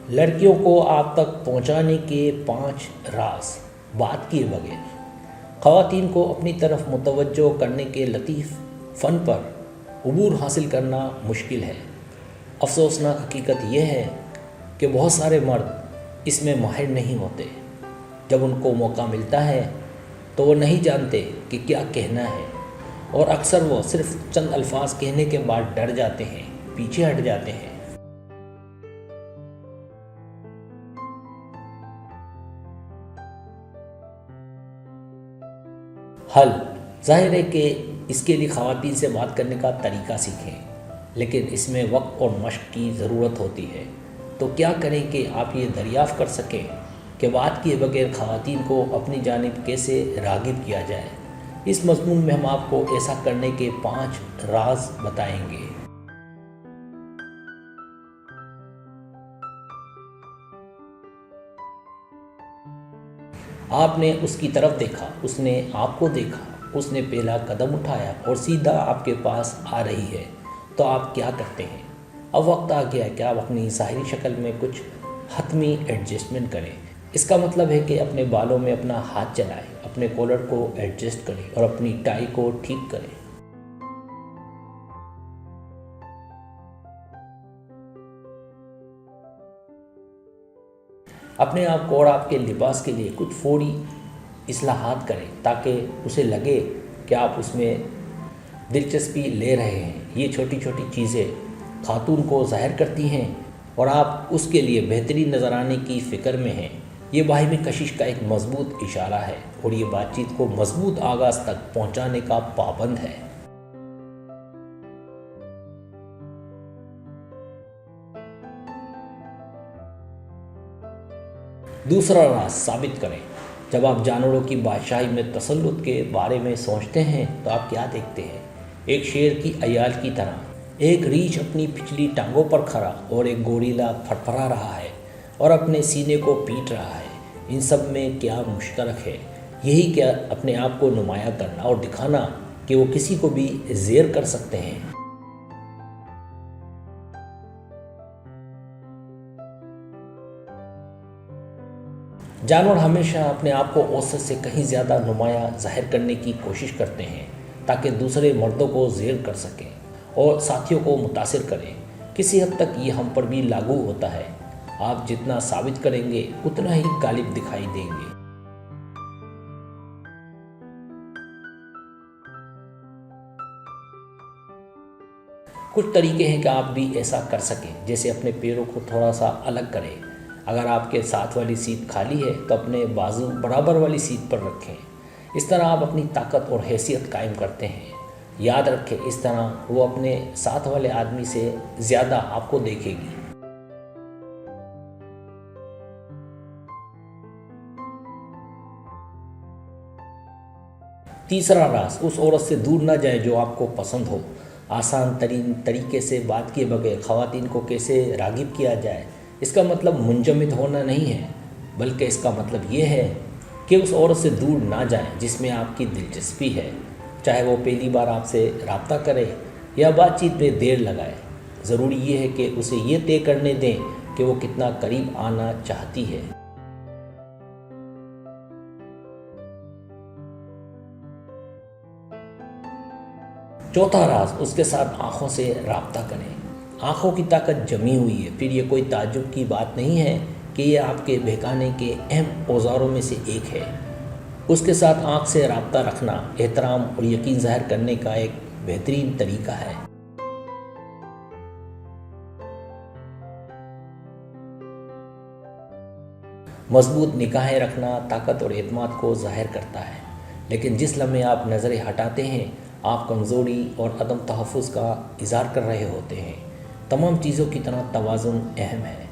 لڑکیوں کو آپ تک پہنچانے کے 5 راز بات کیے بغیر خواتین کو اپنی طرف متوجہ کرنے کے لطیف فن پر عبور حاصل کرنا مشکل ہے۔ افسوسناک حقیقت یہ ہے کہ بہت سارے مرد اس میں ماہر نہیں ہوتے۔ جب ان کو موقع ملتا ہے تو وہ نہیں جانتے کہ کیا کہنا ہے، اور اکثر وہ صرف چند الفاظ کہنے کے بعد ڈر جاتے ہیں، پیچھے ہٹ جاتے ہیں۔ حل ظاہر ہے کہ اس کے لیے خواتین سے بات کرنے کا طریقہ سیکھیں، لیکن اس میں وقت اور مشق کی ضرورت ہوتی ہے۔ تو کیا کریں کہ آپ یہ دریافت کر سکیں کہ بات کیے بغیر خواتین کو اپنی جانب کیسے راغب کیا جائے؟ اس مضمون میں ہم آپ کو ایسا کرنے کے 5 راز بتائیں گے۔ آپ نے اس کی طرف دیکھا، اس نے آپ کو دیکھا، اس نے پہلا قدم اٹھایا اور سیدھا آپ کے پاس آ رہی ہے، تو آپ کیا کرتے ہیں؟ اب وقت آ گیا ہے کہ آپ اپنی ظاہری شکل میں کچھ حتمی ایڈجسٹمنٹ کریں۔ اس کا مطلب ہے کہ اپنے بالوں میں اپنا ہاتھ چلائیں، اپنے کالر کو ایڈجسٹ کریں اور اپنی ٹائی کو ٹھیک کریں۔ اپنے آپ کو اور آپ کے لباس کے لیے کچھ فوری اصلاحات کریں تاکہ اسے لگے کہ آپ اس میں دلچسپی لے رہے ہیں۔ یہ چھوٹی چھوٹی چیزیں خاتون کو ظاہر کرتی ہیں اور آپ اس کے لیے بہترین نظر آنے کی فکر میں ہیں۔ یہ باہمی کشش کا ایک مضبوط اشارہ ہے اور یہ بات چیت کو مضبوط آغاز تک پہنچانے کا پابند ہے۔ دوسرا راز ثابت کریں۔ جب آپ جانوروں کی بادشاہی میں تسلط کے بارے میں سوچتے ہیں تو آپ کیا دیکھتے ہیں؟ ایک شیر کی عیال کی طرح ایک ریچھ اپنی پچھلی ٹانگوں پر کھڑا اور ایک گوریلا پھڑپھڑا رہا ہے اور اپنے سینے کو پیٹ رہا ہے۔ ان سب میں کیا مشترک ہے؟ یہی کہ اپنے آپ کو نمایاں کرنا اور دکھانا کہ وہ کسی کو بھی زیر کر سکتے ہیں۔ جانور ہمیشہ اپنے آپ کو اوسط سے کہیں زیادہ نمایاں ظاہر کرنے کی کوشش کرتے ہیں تاکہ دوسرے مردوں کو زیر کر سکیں اور ساتھیوں کو متاثر کریں۔ کسی حد تک یہ ہم پر بھی لاگو ہوتا ہے۔ آپ جتنا ثابت کریں گے اتنا ہی غالب دکھائی دیں گے۔ کچھ طریقے ہیں کہ آپ بھی ایسا کر سکیں، جیسے اپنے پیروں کو تھوڑا سا الگ کریں۔ اگر آپ کے ساتھ والی سیٹ خالی ہے تو اپنے بازو برابر والی سیٹ پر رکھیں۔ اس طرح آپ اپنی طاقت اور حیثیت قائم کرتے ہیں۔ یاد رکھیں، اس طرح وہ اپنے ساتھ والے آدمی سے زیادہ آپ کو دیکھے گی۔ تیسرا راز، اس عورت سے دور نہ جائیں جو آپ کو پسند ہو۔ آسان ترین طریقے سے بات کیے بغیر خواتین کو کیسے راغب کیا جائے؟ اس کا مطلب منجمد ہونا نہیں ہے، بلکہ اس کا مطلب یہ ہے کہ اس عورت سے دور نہ جائیں جس میں آپ کی دلچسپی ہے، چاہے وہ پہلی بار آپ سے رابطہ کرے یا بات چیت میں دیر لگائے۔ ضروری یہ ہے کہ اسے یہ طے کرنے دیں کہ وہ کتنا قریب آنا چاہتی ہے۔ چوتھا راز، اس کے ساتھ آنکھوں سے رابطہ کریں۔ آنکھوں کی طاقت جمی ہوئی ہے، پھر یہ کوئی تعجب کی بات نہیں ہے کہ یہ آپ کے بہکانے کے اہم اوزاروں میں سے ایک ہے۔ اس کے ساتھ آنکھ سے رابطہ رکھنا احترام اور یقین ظاہر کرنے کا ایک بہترین طریقہ ہے۔ مضبوط نگاہیں رکھنا طاقت اور اعتماد کو ظاہر کرتا ہے، لیکن جس لمحے آپ نظریں ہٹاتے ہیں آپ کمزوری اور عدم تحفظ کا اظہار کر رہے ہوتے ہیں۔ تمام چیزوں کی طرح توازن اہم ہے۔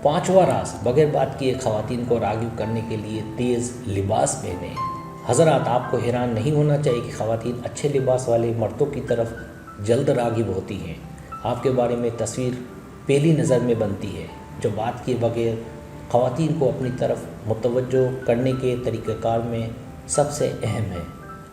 پانچواں راز، بغیر بات کیے خواتین کو راغب کرنے کے لیے تیز لباس پہنیں۔ حضرات، آپ کو حیران نہیں ہونا چاہیے کہ خواتین اچھے لباس والے مردوں کی طرف جلد راغب ہوتی ہیں۔ آپ کے بارے میں تصویر پہلی نظر میں بنتی ہے، جو بات کیے بغیر خواتین کو اپنی طرف متوجہ کرنے کے طریقہ کار میں سب سے اہم ہے۔